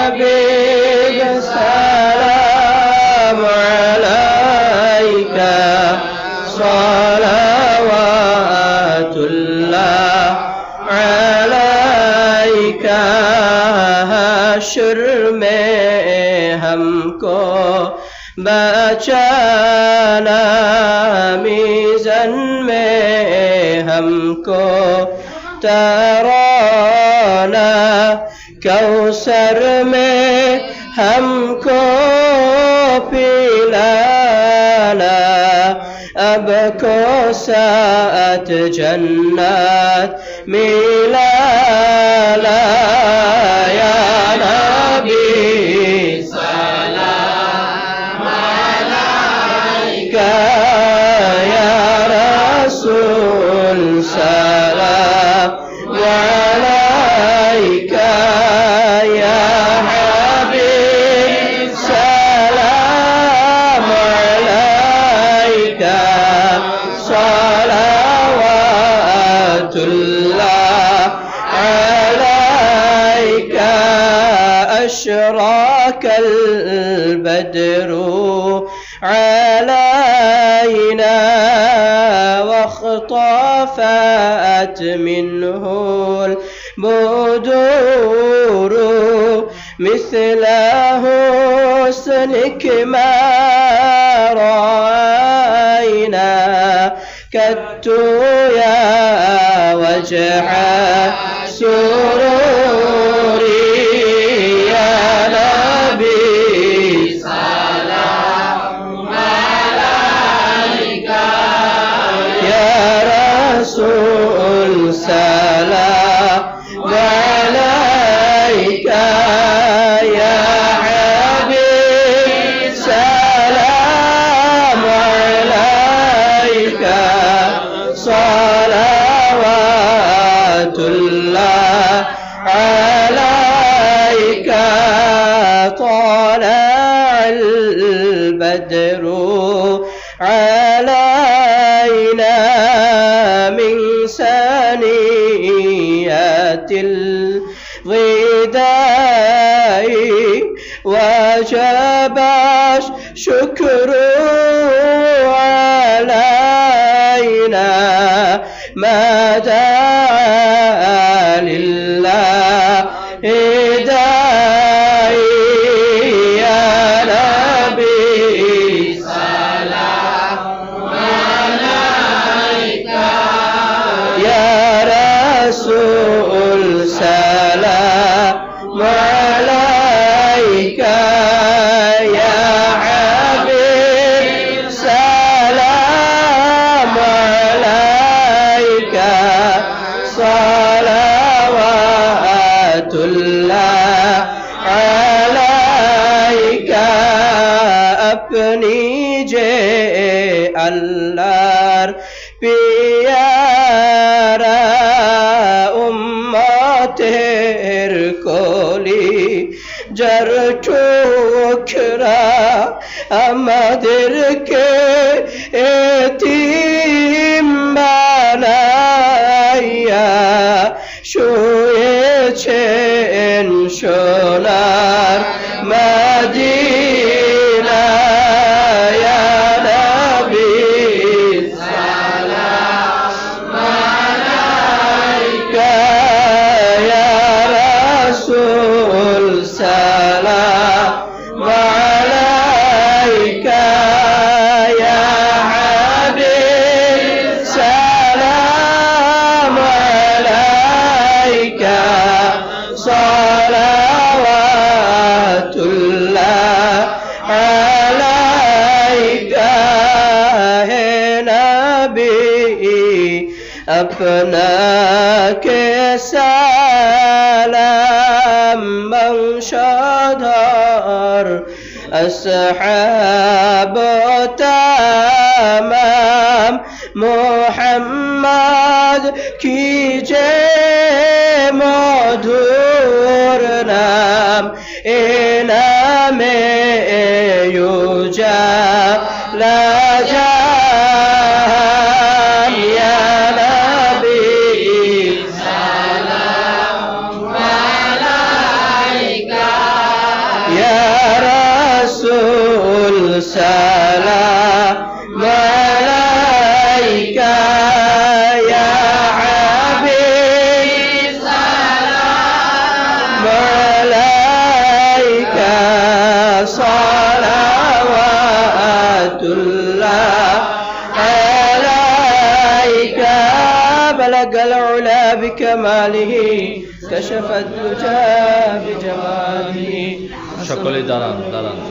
حبيب سلام عليك صلوات الله عليك حشر में हमको बचाना मीज़ान में हमको तराना कौसर में हमको पिलाना अब को साथ जन्नत मिलाना या नबी सलाम अलैका या रसूल सलाम अलैका या हबीब सलाम अलैका सलावातुल्लाह अलैका أشرق البدر علينا واختفت منه البدور مثل حسنك ما رأينا كدت يا وجه سروري رسول سلام عليك يا حبيب سلام عليك صلوات الله عليك طلع البدر علينا من ثنيات الوداع وجب الشكر علينا ما دعا لله داعي يا نبي سلام عليك يا رسول سلام عليك يا حبيب سلام عليك صلوات الله عليك अपनी जे अल्लाह प्यारा उम्मतेर कोली जर ठोकरा আমাদেরকে এতিম বানাইয়া শুয়েছেন সোনার মদিনা ইয়া নবী সালাম আলাইকা ইয়া রাসূল সালাম আলাইকা ইয়া হাবিব সালাম আলাইকা सलावातुल्लाह अलैका है नबी अपना के सलाम वंशधर असहाब तमाम मोहम्मद की जय मधुर नाम ए नामे युजाला जान या नबी सलाम अलैका يا رسول سلام عليك يا حبيب سلام عليك صلوات الله عليك بلغ العلا بكماله كشف الدجى بجماله সকলে দাঁড়ান দাঁড়ান